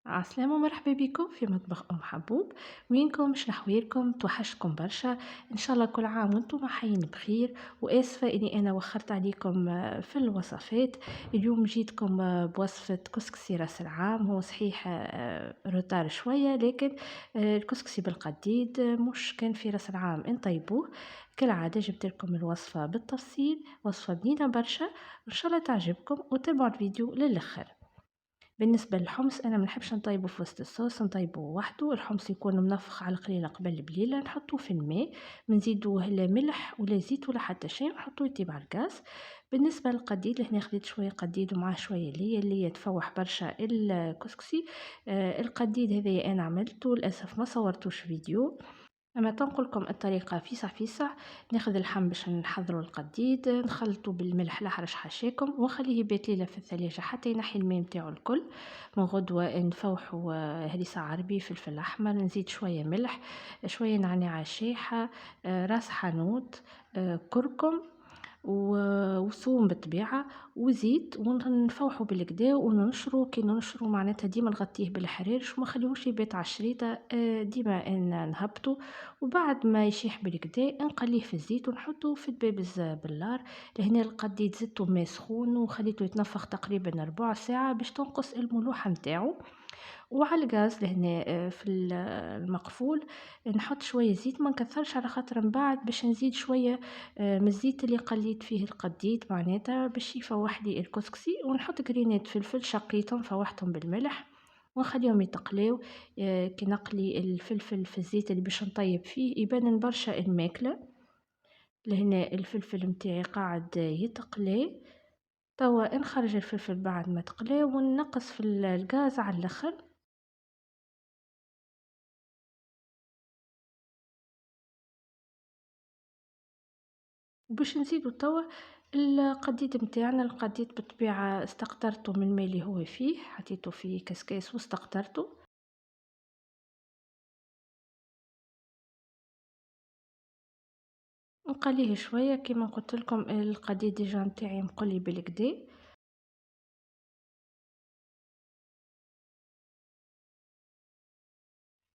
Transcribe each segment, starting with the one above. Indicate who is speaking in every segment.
Speaker 1: عسلامة ومرحبا بكم في مطبخ أم حبوب. وينكم؟ مش نحويلكم؟ توحشتكم برشا. إن شاء الله كل عام وانتم حيين بخير. وآسفة إني أنا وخرت عليكم في الوصفات. اليوم جيتكم بوصفة كسكسي راس العام. هو صحيح روتار شوية، لكن الكسكسي بالقديد مش كان في راس العام نطيبوه. كالعادة جبت لكم الوصفة بالتفصيل، وصفة بنينة برشا. إن شاء الله تعجبكم وتابعوا الفيديو للآخر. بالنسبة للحمص أنا منحبش نطيبه في وسط الصوص، نطيبه وحده. الحمص يكون منفخ على قليلة قبل بليلة، نحطوه في الماء، منزيدوه لا ملح ولا زيت ولا حتى شيء، نحطوه يطيب على الغاز. بالنسبة للقديد لهنا خديت شوية قديد ومعاه شوية اللي تفوح برشا الكسكسي. القديد هذا أنا عملته، للأسف ما صورتوش فيديو، أما تنقلكم الطريقة فيسع فيسع. ناخذ اللحم باش نحضروا القديد، نخلطوا بالملح لحرش حاشاكم ونخليه يبات ليلة في الثلاجة حتى ينحي الماء نتاعو الكل. من غدوة نفوحوا هريسة عربي، فلفل أحمر، نزيد شوية ملح، شوية نعناع شايحة، راس حانوت، كركم وثوم بالطبيعة وزيت، ونفوحوا بالكدا وننشروا. كي ننشروا معناتها ديما نغطيه بالحريرش وما خليهوش يبات على الشريطة. ديما نهبطوا، وبعد ما يشيح بالكدا نقليه في الزيت ونحطه في الدبابز بالنار. لهنا القديد زدته ماء سخون وخليته يتنفخ تقريبا ربع ساعة باش تنقص الملوحة نتاعو. وعلى الغاز لهنا في المقفول نحط شوية زيت، ما نكثرش على خاطر من بعد باش نزيد شوية من الزيت اللي قليت فيه القديد معناتها باش يفوح لي الكسكسي. ونحط قرينات فلفل شقيتهم فوحتهم بالملح ونخليهم يتقلاو. كي نقلي الفلفل في الزيت اللي باش نطيب فيه يبان برشا الماكلة. لهنا الفلفل متاعي قاعد يتقلى. توا نخرج الفلفل بعد ما تقلى وننقص في الغاز على الاخر. باش نزيدو توا القديد متاعنا. القديد بالطبيعة استقطرته من الماء اللي هو فيه، حطيته في كسكاس واستقطرته. نقليه شوية كيما قلت لكم، القديد ديجا متاعي مقلي بالكدا.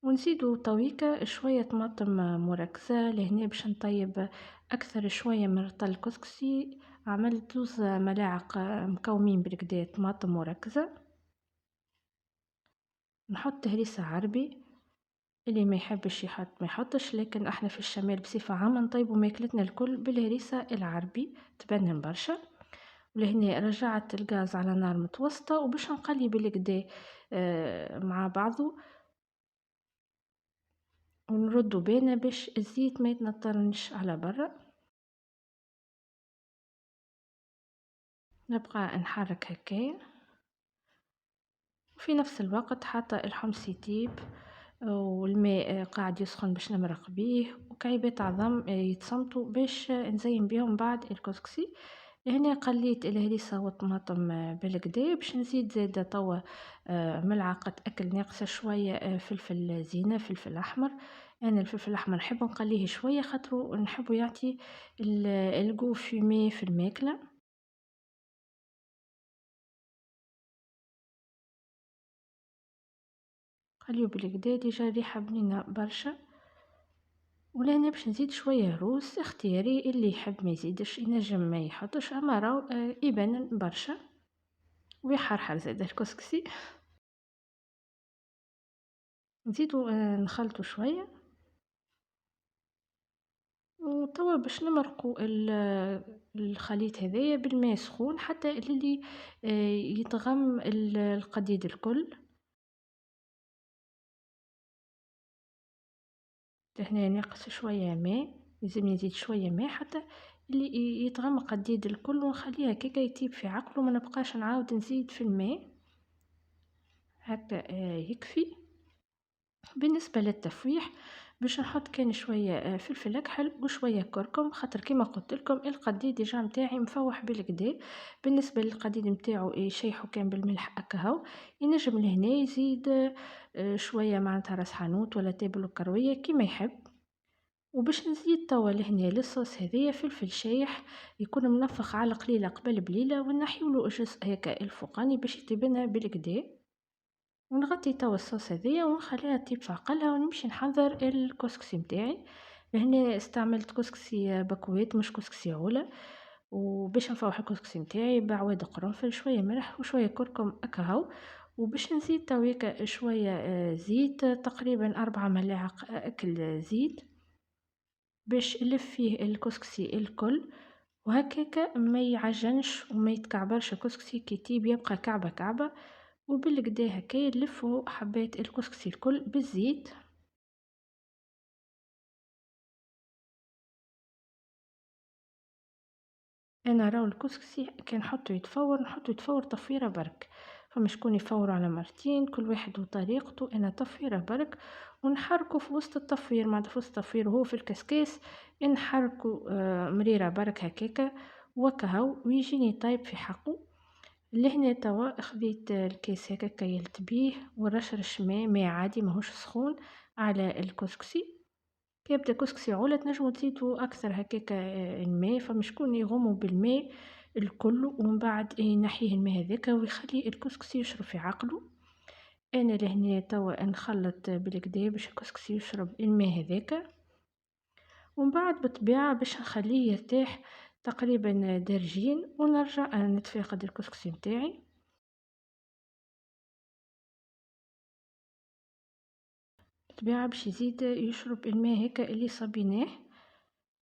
Speaker 1: ونزيدو تويكا شوية طماطم مركزة لهنا باش نطيب أكثر شوية من رطل الكسكسي. عملت 2 ملاعق مكومين بالكدا طماطم مركزة. نحط هريسة عربي، اللي ما يحبش يحط ما يحطش، لكن احنا في الشمال بصفة عامة نطيبوا ماكلتنا الكل بالهريسة العربي، تبنن برشا. ولهنا رجعت الغاز على نار متوسطة وباش نقلي بالكدا مع بعضه، ونردو بالنا باش الزيت ما يتنطرنش على برا. نبقى نحرك هكايا وفي نفس الوقت حتى الحمص يطيب والماء قاعد يسخن باش نمرق بيه، وكعيبات عظم يتصمتوا باش نزين بيهم بعد الكسكسي. هنا قليت الهريسة والطماطم بالكدا باش نزيد زادة توا ملعقة أكل ناقصة شوية فلفل زينة، فلفل أحمر. أنا الفلفل الأحمر نحب نقليه شوية خاطرو نحبو يعطي الجو فومي في الماكلة. قليو بالكدا ديجا ريحة بنينة برشا. ولهنا باش نزيد شوية روز اختياري، اللي يحب ما يزيدش ينجم ما يحطش، اما راهو يبان برشا ويحرحر زاد الكسكسي. نزيدو نخلطو شوية. وتوا باش نمرقو الخليط هذايا بالماء سخون حتى اللي يتغم القديد الكل. هنا ناقص شوية ماء، لازم نزيد شوية ماء حتى اللي يتغم القديد الكل، ونخليها كيكا يطيب في عقله، ما نبقاش نعاود نزيد في الماء. هكا يكفي. بالنسبة للتفويح باش نحط كان شوية فلفل أكحل وشوية كركم، خاطر كيما قلت لكم القديد ديجا متاعي مفوح بالكدا. بالنسبة للقديد متاعو يشيحو كان بالملح أكهو. ينجم لهنا يزيد شوية معناتها راس حانوت ولا تابل وكروية كيما يحب. وباش نزيد توا لهنا للصوص هذيا فلفل شايح يكون منفخ على قليلة قبل بليلة، ونحيولو الجزء هكا الفوقاني باش يطيبنا بالكدا. ونغطي توا الصوص هذيا ونخليها تطيب في عقلها ونمشي نحضر الكسكسي متاعي. لهنا استعملت كسكسي بكويت مش كسكسي عولة. وباش نفوح الكسكسي متاعي بعواد قرنفل شوية ملح وشوية كركم أكاهو. وباش نزيد تويكا شوية زيت تقريبا 4 ملاعق أكل زيت باش نلف فيه الكسكسي الكل. وهكاكا ما يعجنش وما يتكعبرش الكسكسي كي يطيب يبقى كعبة كعبة. وبالكدا هكايا نلفو حبات الكسكسي الكل بالزيت. انا راهو الكسكسي كي نحطو يتفور تفويره برك. فما شكون يفورو على مرتين كل واحد وطريقته، انا تفويره برك. ونحركو في وسط التفوير معناتها في وسط التفوير وهو في الكسكاس. نحركو مريره برك هكاكا وكهو ويجيني طيب في حقه. لهنا توا خذيت الكيس هكا كيلت بيه ورشرش ماء عادي ماهوش سخون على الكسكسي. كي يبدا كسكسي عولة تنجمو تزيدو أكثر هكاكا الماء فما شكون يغمو بالماء الكل ومن بعد ينحيه الماء هذاكا ويخلي الكسكسي يشرب في عقلو. أنا لهنا توا نخلط بالكدا باش الكسكسي يشرب الماء هذاكا. ومن بعد بالطبيعة باش نخليه يرتاح تقريبا درجين ونرجع نتفاقد الكسكسي متاعي. بالطبيعة باش يزيد يشرب الماء هكا اللي صبيناه.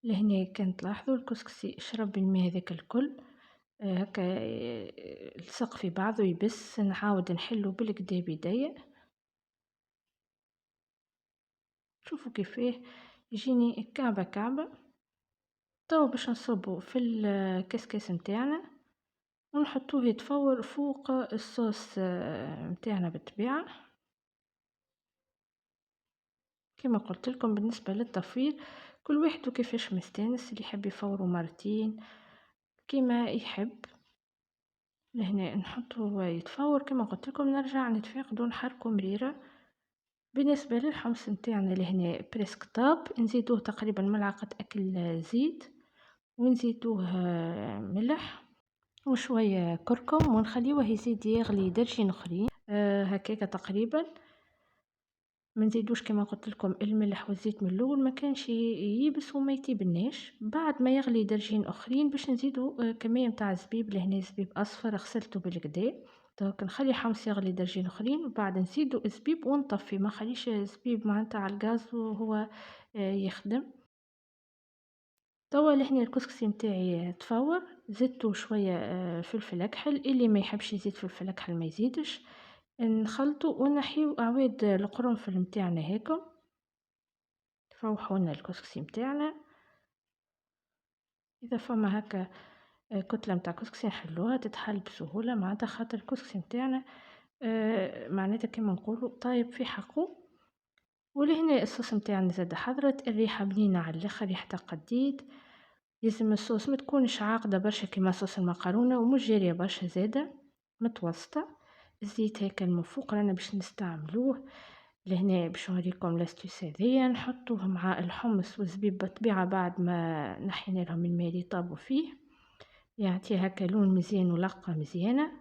Speaker 1: لهنا كان تلاحظوا الكسكسي شرب الماء هذاك الكل. هكا لصق في بعضه يبس نعاود نحلو بالكدا بيديا. شوفوا كيفاه يجيني كعبة كعبة. توا باش نصبو في الكسكاس متاعنا ونحطوه يتفور فوق الصوص متاعنا بالطبيعة. كما قلت لكم بالنسبة للتفوير كل واحد وكيفاش مستانس، اللي يحب يفورو مرتين كما يحب. لهنا نحطو يتفور كما قلت لكم نرجع نتفاقدو نحركو مريرة. بالنسبة للحمص نتاعنا لهنا بريسك طاب نزيدوه تقريبا ملعقة أكل زيت ونزيدوه ملح وشوية كركم ونخليوه يزيد يغلي درجين أخرين هكاكا تقريبا. ما نزيدوش كما قلت لكم الملح والزيت من الاول ما كانش ييبس وما يطيبناش. بعد ما يغلي درجين اخرين باش نزيدو كميه نتاع زبيب. لهنا زبيب اصفر غسلته بالكدا. دونك نخلي حمص يغلي درجين اخرين وبعد نزيدو زبيب ونطفي ما خليش زبيب معناتها على الغاز وهو يخدم. توا لهنا الكسكسي متاعي تفور زدتو شويه فلفل اكحل، اللي ما يحبش يزيد فلفل اكحل ما يزيدش. نخلطو ونحيو اعواد القرنفل متاعنا هيكم فوحوا لنا الكسكسي متاعنا. اذا فما هكا كتله متاع كسكسي نحلوها تتحل بسهوله معناتها خاطر الكسكسي متاعنا معناتها كيما نقولوا طايب في حقه. ولهنا الصوص متاعنا زاد حضرت الريحه بنينه على الاخر ريحتها قديد. لازم الصوص ما تكونش عاقده برشا كيما صوص المقارونه ومش جاريه برشا زاده متوسطه. الزيت هيكل من فوق رانا باش نستعملوه. لهنا باش نوريكم لاستيس هذيا نحطوه مع الحمص والزبيب بالطبيعة بعد ما نحينا لهم الماء اللي طابوا فيه يعطي هكا لون مزيان ولقة مزيانة.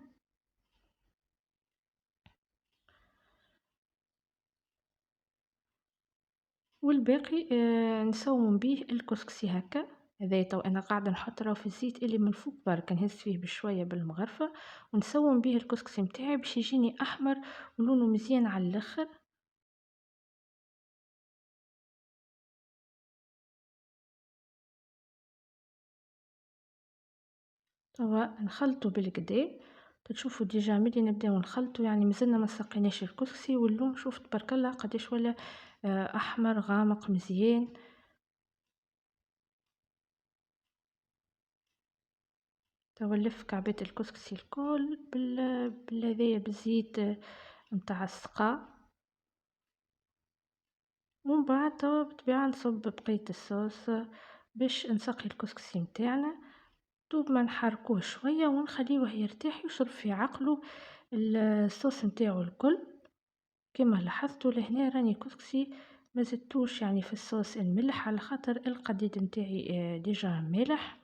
Speaker 1: والباقي نسوم به الكسكسي هكا. هذا تو انا قاعده نحط راه في الزيت اللي من فوق برك نهز فيه بشويه بالمغرفه ونسوم به الكسكسي متاعي باش يجيني احمر ولونه مزيان على الاخر. توا نخلطو بالكدا تشوفوا ديجا ملي نبداو نخلطو يعني مازلنا ما سقيناش الكسكسي واللون شوف تبارك الله قداش ولا احمر غامق مزيان. توا نلف كعبات الكسكسي الكل بالهذايا بالزيت متاع السقا. ومن بعد توا بالطبيعة نصب بقية الصوص باش نسقي الكسكسي متاعنا. دوب ما نحركوه شوية ونخليه يرتاح يشرب في عقله الصوص متاعو الكل. كما لاحظتوا لهنا راني كسكسي ما زدتوش يعني في الصوص الملح على خاطر القديد متاعي ديجا مالح.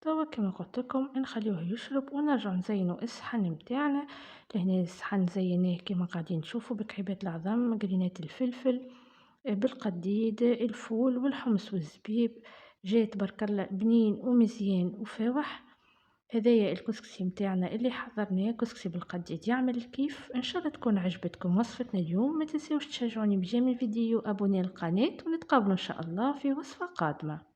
Speaker 1: توا كما قلت لكم نخليوه يشرب ونرجع نزينو الصحن متاعنا. لهنا الصحن زيناه كما قاعدين تشوفوا بكعيبات العظم، قرينات الفلفل، بالقديد، الفول والحمص والزبيب. جاي تبارك الله بنين ومزيان وفاوح. هدايا الكسكسي متاعنا اللي حضرناه، كسكسي بالقديد يعمل الكيف. ان شاء الله تكون عجبتكم وصفتنا اليوم. ما تنسيوش تشجعوني بجميع فيديو، ابوني القناة، ونتقابلوا ان شاء الله في وصفة قادمة.